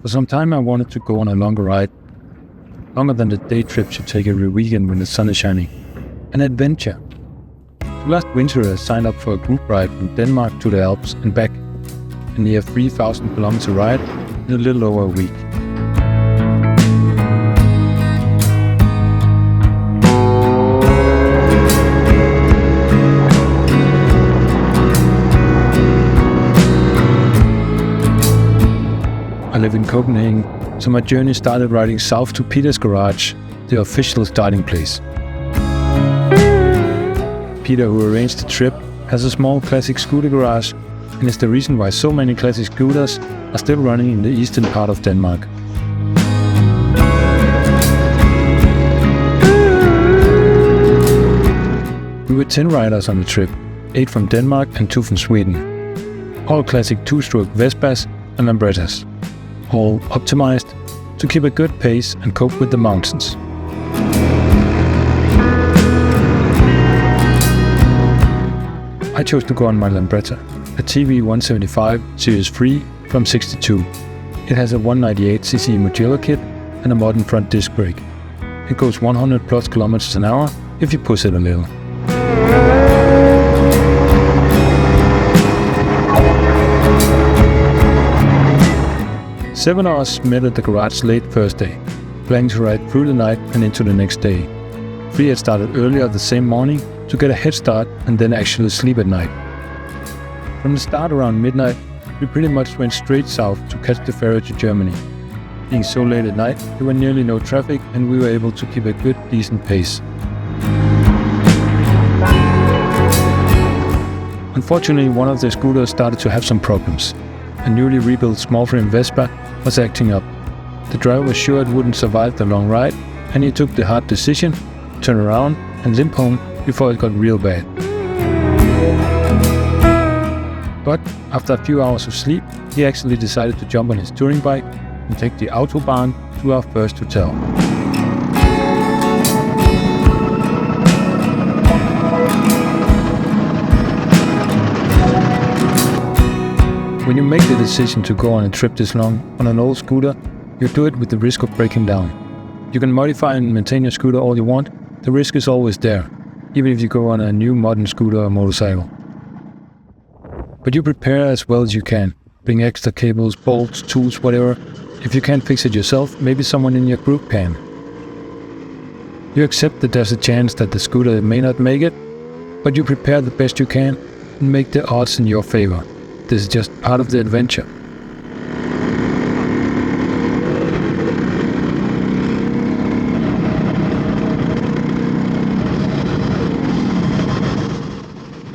For some time I wanted to go on a longer ride, longer than the day trips you take every weekend when the sun is shining. An adventure. Last winter I signed up for a group ride from Denmark to the Alps and back, a near 3,000 kilometer ride in a little over a week. I live in Copenhagen, so my journey started riding south to Peter's garage, the official starting place. Peter, who arranged the trip, has a small classic scooter garage and is the reason why so many classic scooters are still running in the eastern part of Denmark. We were 10 riders on the trip, 8 from Denmark and 2 from Sweden. All classic 2-stroke Vespas and Lambrettas, all optimized to keep a good pace and cope with the mountains. I chose to go on my Lambretta, a TV 175 Series 3 from 62. It has a 198cc modular kit and a modern front disc brake. It goes 100 plus kilometers an hour if you push it a little. Seven of us met at the garage late Thursday, planning to ride through the night and into the next day. 3 had started earlier the same morning to get a head start and then actually sleep at night. From the start around midnight, we pretty much went straight south to catch the ferry to Germany. Being so late at night, there were nearly no traffic and we were able to keep a good, decent pace. Unfortunately, one of the scooters started to have some problems. A newly rebuilt small frame Vespa was acting up. The driver was sure it wouldn't survive the long ride, and he took the hard decision, turn around and limp home before it got real bad. But after a few hours of sleep, he actually decided to jump on his touring bike and take the Autobahn to our first hotel. When you make the decision to go on a trip this long on an old scooter, you do it with the risk of breaking down. You can modify and maintain your scooter all you want, the risk is always there, even if you go on a new modern scooter or motorcycle. But you prepare as well as you can. Bring extra cables, bolts, tools, whatever. If you can't fix it yourself, maybe someone in your group can. You accept that there's a chance that the scooter may not make it, but you prepare the best you can and make the odds in your favor. This is just part of the adventure.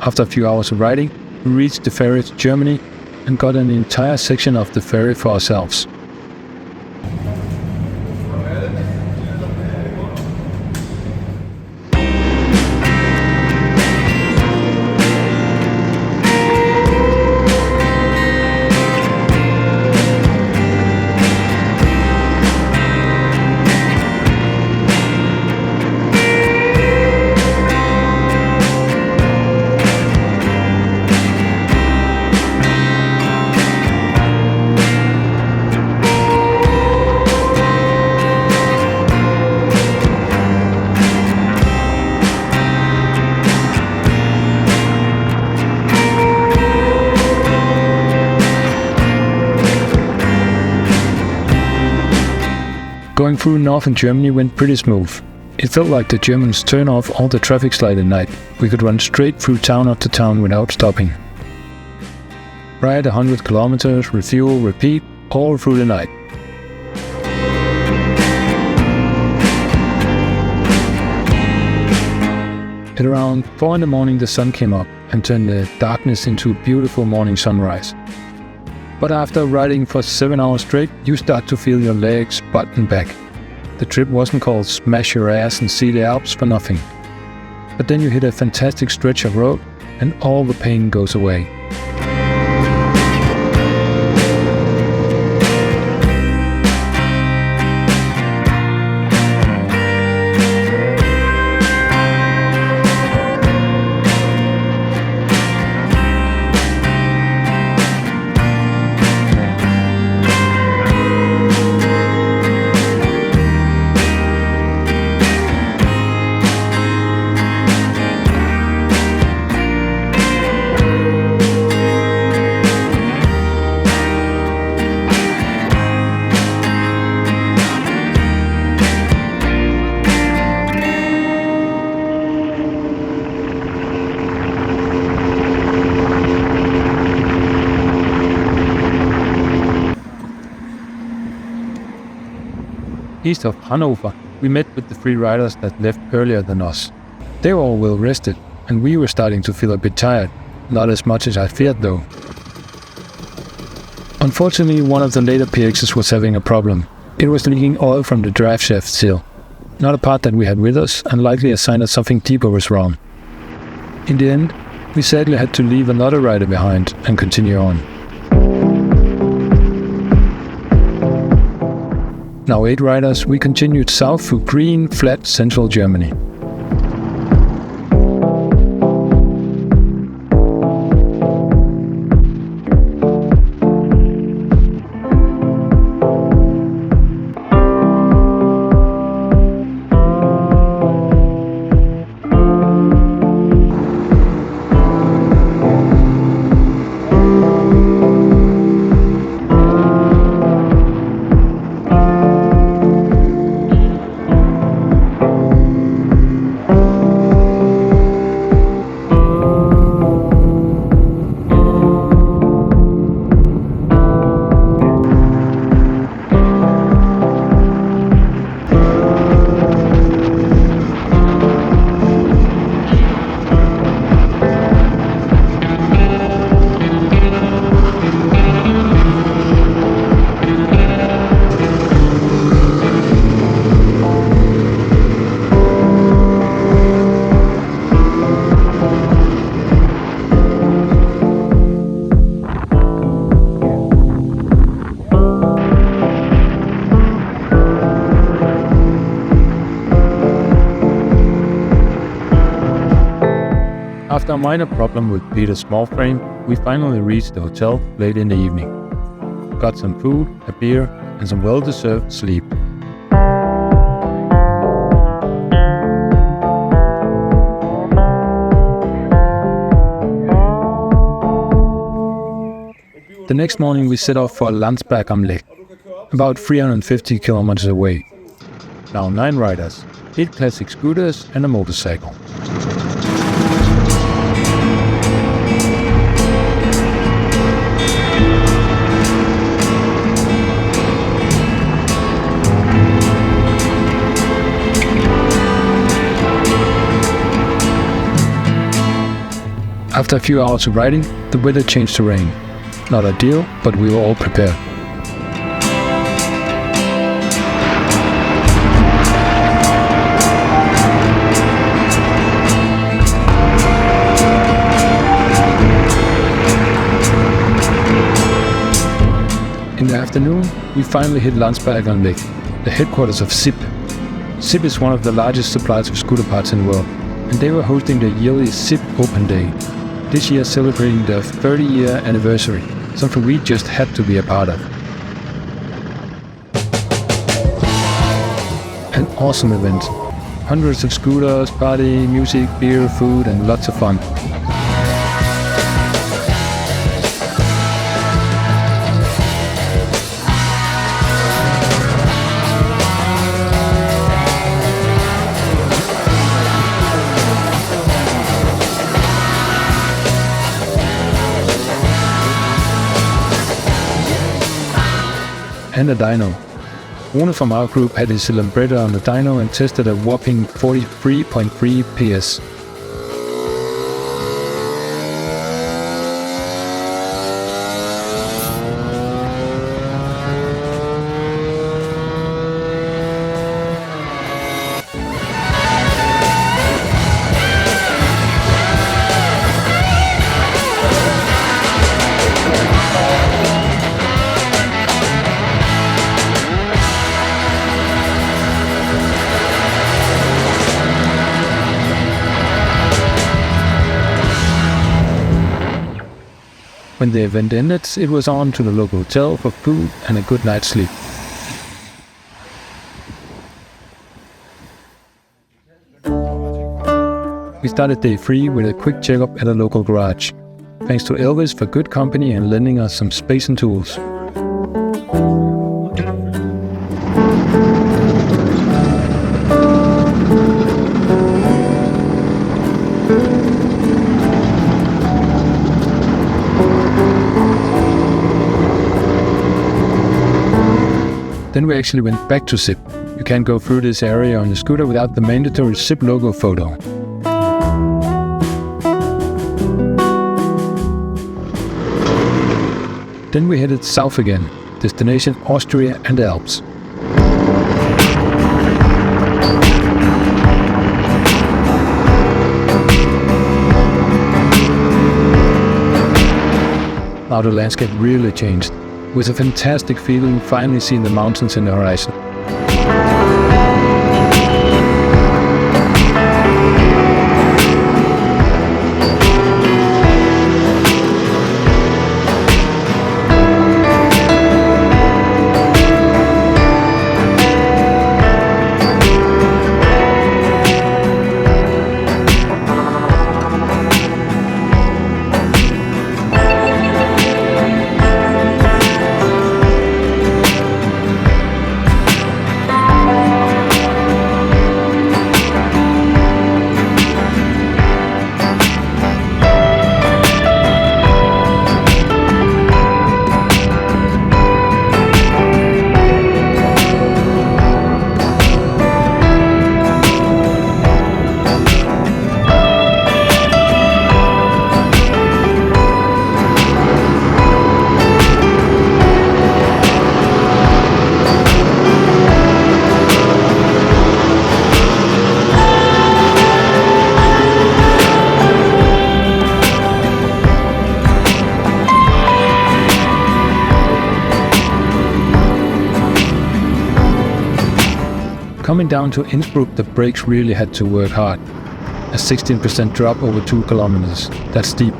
After a few hours of riding, we reached the ferry to Germany and got an entire section of the ferry for ourselves. Going through northern Germany went pretty smooth. It felt like the Germans turned off all the traffic lights at night. We could run straight through town after town without stopping. Ride 100 kilometers, refuel, repeat, all through the night. At around 4 in the morning the sun came up and turned the darkness into a beautiful morning sunrise. But after riding for 7 hours straight, you start to feel your legs button back. The trip wasn't called smash your ass and see the Alps for nothing. But then you hit a fantastic stretch of road and all the pain goes away. East of Hanover, we met with the 3 riders that left earlier than us. They were all well rested, and we were starting to feel a bit tired. Not as much as I feared though. Unfortunately, one of the later PXs was having a problem. It was leaking oil from the drive shaft seal. Not a part that we had with us, and likely a sign that something deeper was wrong. In the end, we sadly had to leave another rider behind and continue on. Now 8 riders, we continued south through green, flat central Germany. After a minor problem with Peter's small frame, we finally reached the hotel late in the evening. Got some food, a beer, and some well-deserved sleep. The next morning we set off for Landsberg am Lech, about 350 kilometers away. Now 9 riders, 8 classic scooters and a motorcycle. After a few hours of riding, the weather changed to rain. Not ideal, but we were all prepared. In the afternoon, we finally hit Landsberg am Lech, the headquarters of SIP. SIP is one of the largest suppliers of scooter parts in the world, and they were hosting the yearly SIP OpenDay. This year celebrating their 30-year anniversary, something we just had to be a part of. An awesome event. Hundreds of scooters, party, music, beer, food, and lots of fun. And a dyno. Rune from our group had his Lambretta on the dyno and tested a whopping 43.3 PS. When the event ended, it was on to the local hotel for food and a good night's sleep. We started day 3 with a quick checkup at a local garage. Thanks to Elvis for good company and lending us some space and tools. Then we actually went back to SIP. You can't go through this area on your scooter without the mandatory SIP logo photo. Then we headed south again, destination Austria and the Alps. Now the landscape really changed, with a fantastic feeling finally seeing the mountains in the horizon. Coming down to Innsbruck, the brakes really had to work hard. A 16% drop over 2 kilometers, that steep,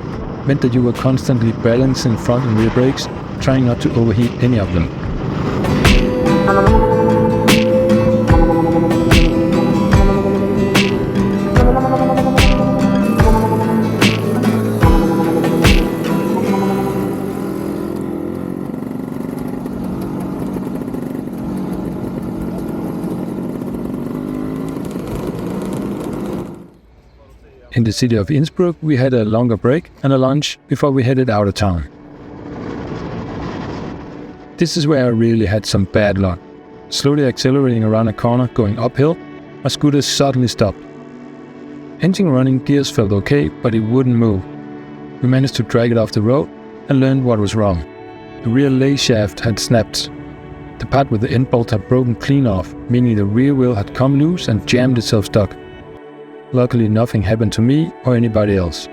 meant that you were constantly balancing front and rear brakes, trying not to overheat any of them. In the city of Innsbruck, we had a longer break and a lunch before we headed out of town. This is where I really had some bad luck. Slowly accelerating around a corner going uphill, my scooter suddenly stopped. Engine running, gears felt okay, but it wouldn't move. We managed to drag it off the road and learned what was wrong. The rear lay shaft had snapped. The part with the end bolt had broken clean off, meaning the rear wheel had come loose and jammed itself stuck. Luckily, nothing happened to me or anybody else.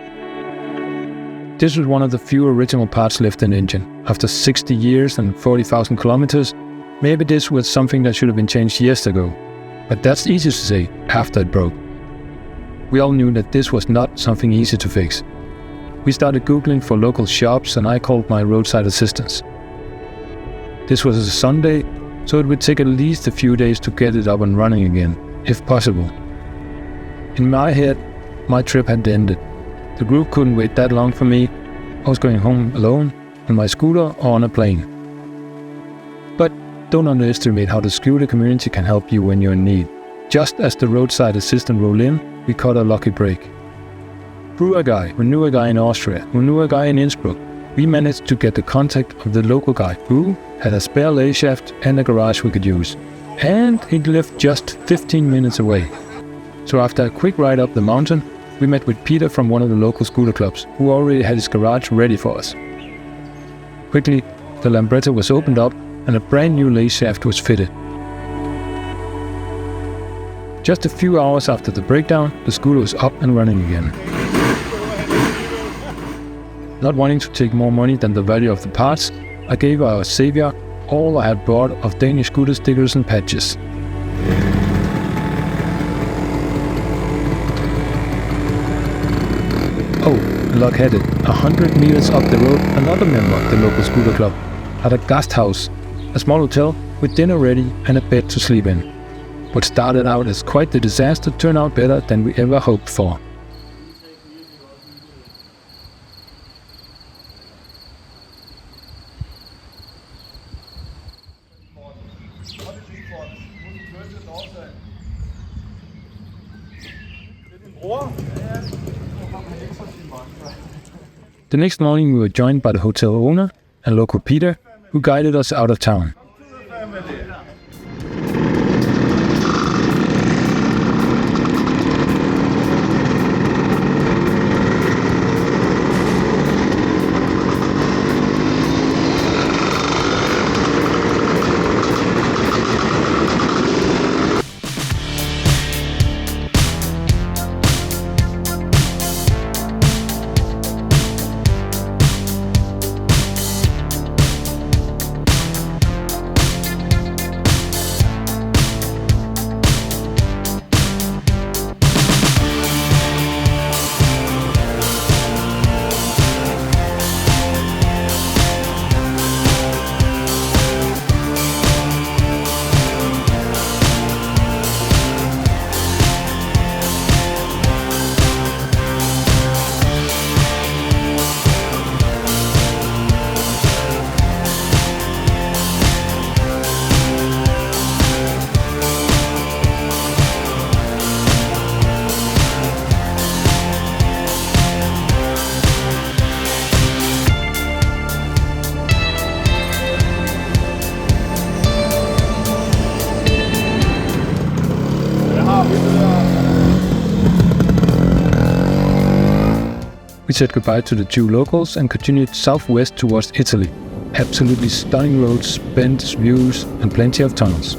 This was one of the few original parts left in the engine. After 60 years and 40,000 kilometers, maybe this was something that should have been changed years ago. But that's easy to say after it broke. We all knew that this was not something easy to fix. We started Googling for local shops and I called my roadside assistance. This was a Sunday, so it would take at least a few days to get it up and running again, if possible. In my head, my trip had ended. The group couldn't wait that long for me. I was going home alone, on my scooter or on a plane. But don't underestimate how the scooter community can help you when you're in need. Just as the roadside assistant rolled in, we caught a lucky break. Through a guy who knew a guy in Austria, who knew a guy in Innsbruck, we managed to get the contact of the local guy who had a spare lay shaft and a garage we could use. And he lived just 15 minutes away. So after a quick ride up the mountain, we met with Peter from one of the local scooter clubs, who already had his garage ready for us. Quickly, the Lambretta was opened up and a brand new lay shaft was fitted. Just a few hours after the breakdown, the scooter was up and running again. Not wanting to take more money than the value of the parts, I gave our savior all I had bought of Danish scooter stickers and patches. Oh, and luck had it, 100 meters up the road, another member of the local scooter club had a Gasthaus, a small hotel with dinner ready and a bed to sleep in. What started out as quite the disaster turned out better than we ever hoped for. The next morning we were joined by the hotel owner and local Peter, who guided us out of town. We said goodbye to the two locals and continued southwest towards Italy. Absolutely stunning roads, bends, views, and plenty of tunnels.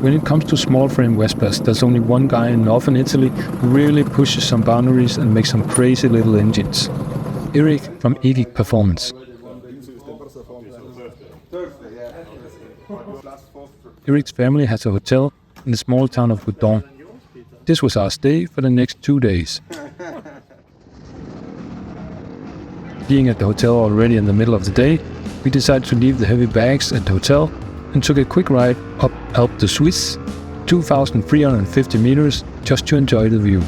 When it comes to small frame Vespas, there's only one guy in northern Italy who really pushes some boundaries and makes some crazy little engines. Egig from Egig Performance. Egig's family has a hotel in the small town of Gudon. This was our stay for the next 2 days. Being at the hotel already in the middle of the day, we decided to leave the heavy bags at the hotel and took a quick ride up Alpe de Suisse, 2,350 meters, just to enjoy the view.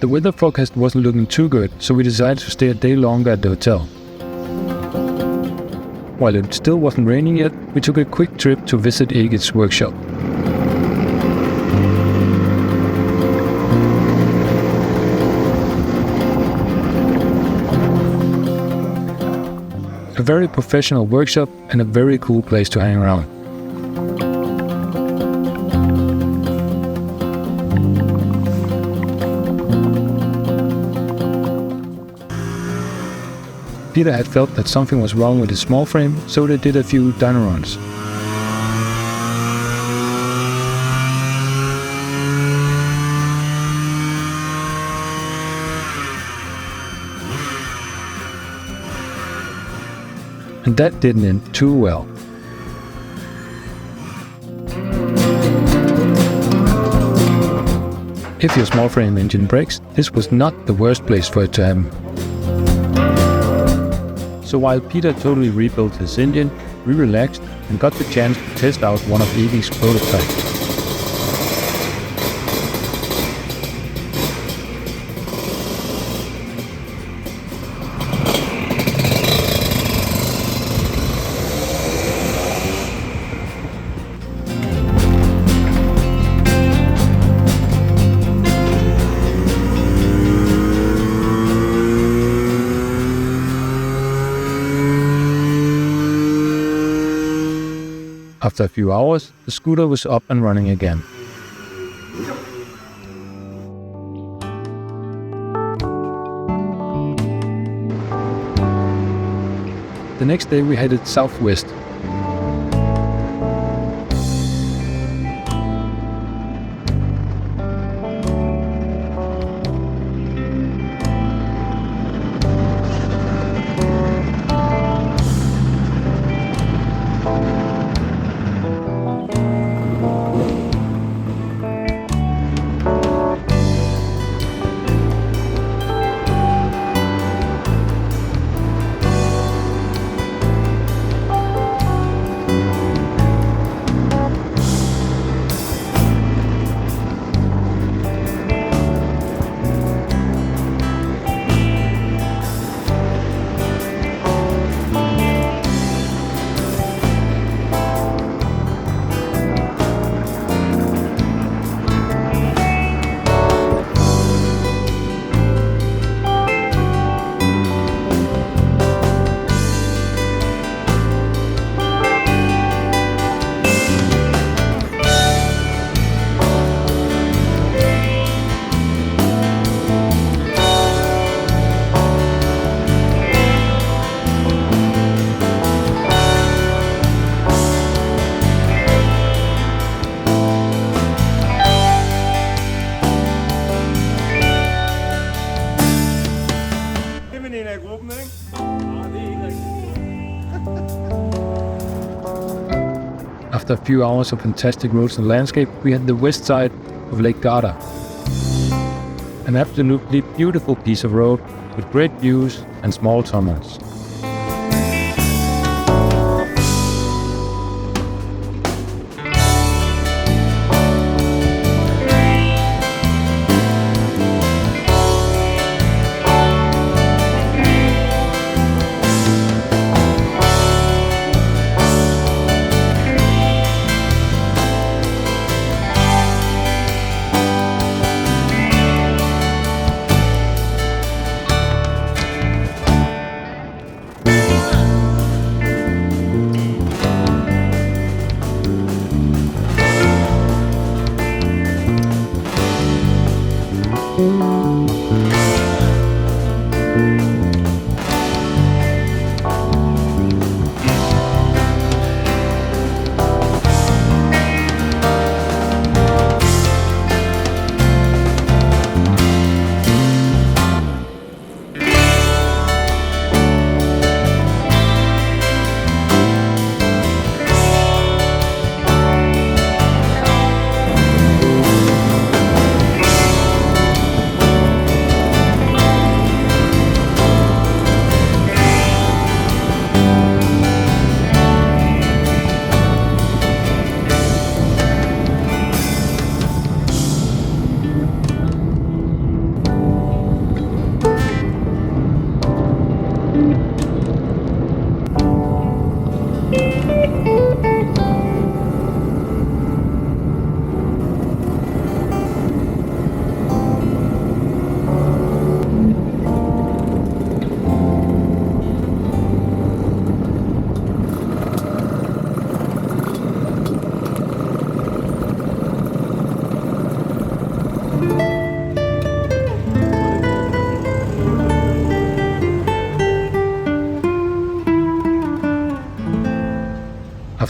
The weather forecast wasn't looking too good, so we decided to stay a day longer at the hotel. While it still wasn't raining yet, we took a quick trip to visit Egig's workshop. A very professional workshop and a very cool place to hang around. Peter had felt that something was wrong with his small frame, so they did a few dyno runs. And that didn't end too well. If your small frame engine breaks, this was not the worst place for it to happen. So while Peter totally rebuilt his engine, we relaxed and got the chance to test out one of Egig's prototypes. After a few hours, the scooter was up and running again. The next day we headed southwest. After a few hours of fantastic roads and landscape, we had the west side of Lake Garda. An absolutely beautiful piece of road with great views and small tunnels.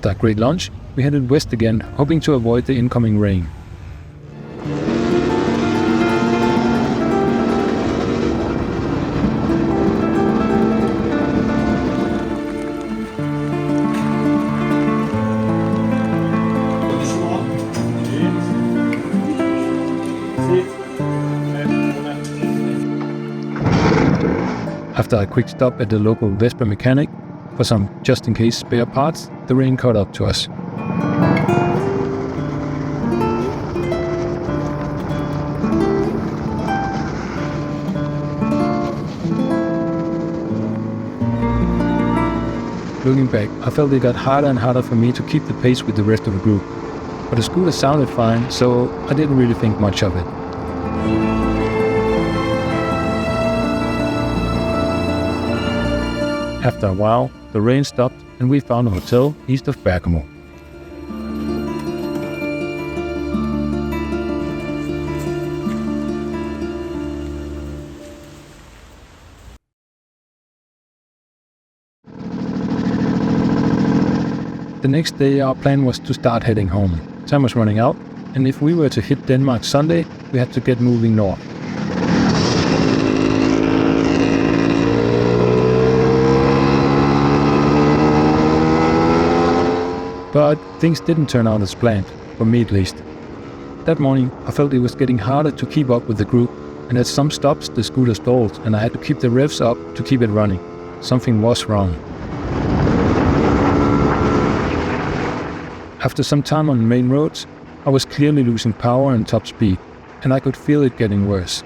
After a great lunch, we headed west again, hoping to avoid the incoming rain. After a quick stop at the local Vespa mechanic for some just-in-case spare parts, the rain caught up to us. Looking back, I felt it got harder and harder for me to keep the pace with the rest of the group. But the scooter sounded fine, so I didn't really think much of it. After a while, the rain stopped and we found a hotel east of Bergamo. The next day our plan was to start heading home. Time was running out, and if we were to hit Denmark Sunday, we had to get moving north. But things didn't turn out as planned, for me at least. That morning, I felt it was getting harder to keep up with the group, and at some stops the scooter stalled and I had to keep the revs up to keep it running. Something was wrong. After some time on main roads, I was clearly losing power and top speed, and I could feel it getting worse.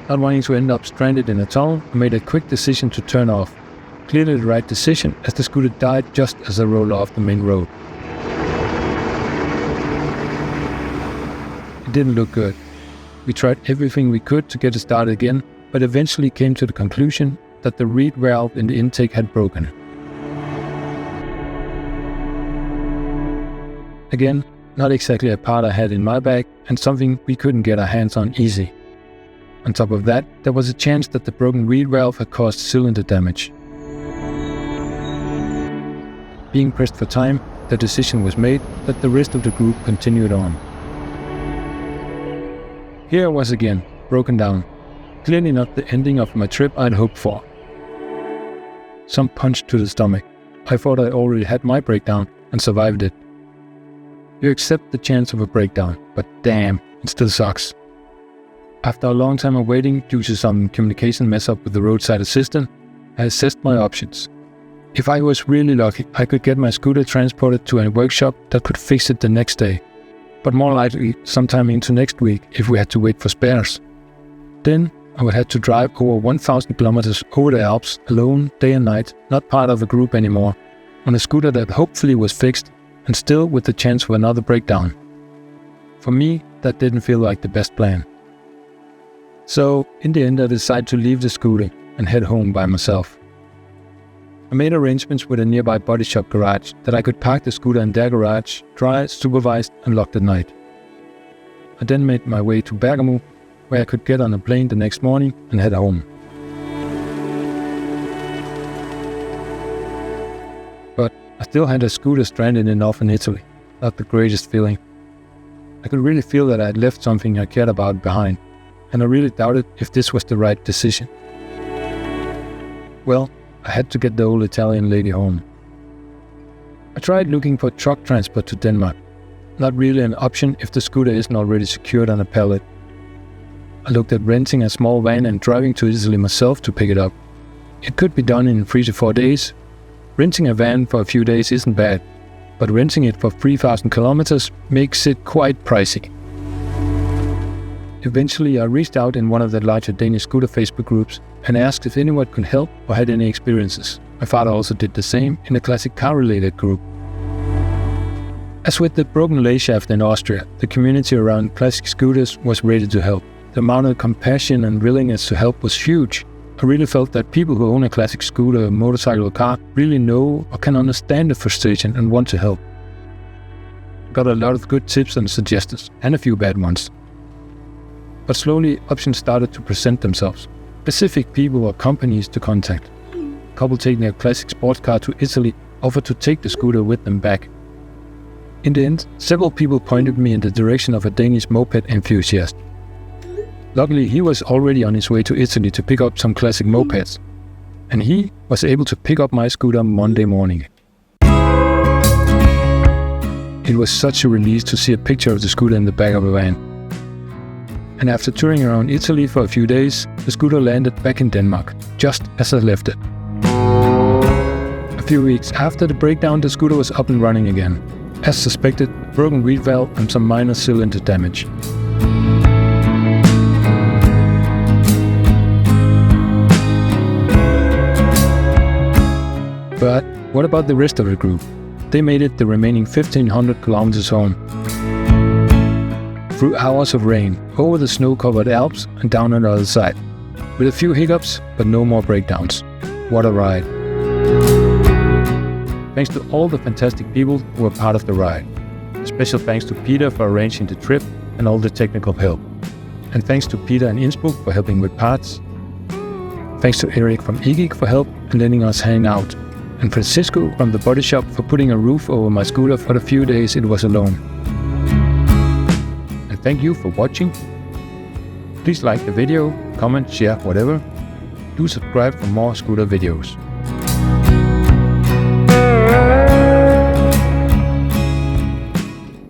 Not wanting to end up stranded in a tunnel, I made a quick decision to turn off. Clearly the right decision, as the scooter died just as I rolled off the main road. It didn't look good. We tried everything we could to get it started again, but eventually came to the conclusion that the reed valve in the intake had broken. Again, not exactly a part I had in my bag, and something we couldn't get our hands on easy. On top of that, there was a chance that the broken reed valve had caused cylinder damage. Being pressed for time, the decision was made that the rest of the group continued on. Here I was again, broken down. Clearly not the ending of my trip I'd hoped for. Some punch to the stomach. I thought I already had my breakdown and survived it. You accept the chance of a breakdown, but damn, it still sucks. After a long time of waiting due to some communication mess up with the roadside assistant, I assessed my options. If I was really lucky, I could get my scooter transported to a workshop that could fix it the next day, but more likely sometime into next week if we had to wait for spares. Then I would have to drive over 1,000 kilometers over the Alps alone, day and night, not part of a group anymore, on a scooter that hopefully was fixed and still with the chance of another breakdown. For me, that didn't feel like the best plan. So, in the end I decided to leave the scooter and head home by myself. I made arrangements with a nearby body shop garage that I could park the scooter in their garage, dry, supervised and locked at night. I then made my way to Bergamo, where I could get on a plane the next morning and head home. But I still had a scooter stranded in northern Italy. Not the greatest feeling. I could really feel that I had left something I cared about behind, and I really doubted if this was the right decision. Well, I had to get the old Italian lady home. I tried looking for truck transport to Denmark. Not really an option if the scooter isn't already secured on a pallet. I looked at renting a small van and driving to Italy myself to pick it up. It could be done in 3 to 4 days. Renting a van for a few days isn't bad, but renting it for 3,000 kilometers makes it quite pricey. Eventually I reached out in one of the larger Danish scooter Facebook groups and asked if anyone could help or had any experiences. My father also did the same in a classic car-related group. As with the Brückenay shaft in Austria, the community around classic scooters was ready to help. The amount of compassion and willingness to help was huge. I really felt that people who own a classic scooter, motorcycle or car really know or can understand the frustration and want to help. I got a lot of good tips and suggestions, and a few bad ones. But slowly options started to present themselves. Specific people or companies to contact. A couple taking a classic sports car to Italy offered to take the scooter with them back. In the end, several people pointed me in the direction of a Danish moped enthusiast. Luckily, he was already on his way to Italy to pick up some classic mopeds, and he was able to pick up my scooter Monday morning. It was such a release to see a picture of the scooter in the back of a van. And after touring around Italy for a few days, the scooter landed back in Denmark, just as I left it. A few weeks after the breakdown, the scooter was up and running again. As suspected, broken reed valve and some minor cylinder damage. But what about the rest of the group? They made it the remaining 1,500 kilometers home. Through hours of rain, over the snow-covered Alps and down on the other side. With a few hiccups, but no more breakdowns. What a ride. Thanks to all the fantastic people who were part of the ride. Special thanks to Peter for arranging the trip and all the technical help. And thanks to Peter in Innsbruck for helping with parts. Thanks to Eric from Egig for help and letting us hang out. And Francisco from the body shop for putting a roof over my scooter for the few days it was alone. And thank you for watching. Please like the video, comment, share, whatever. Do subscribe for more scooter videos.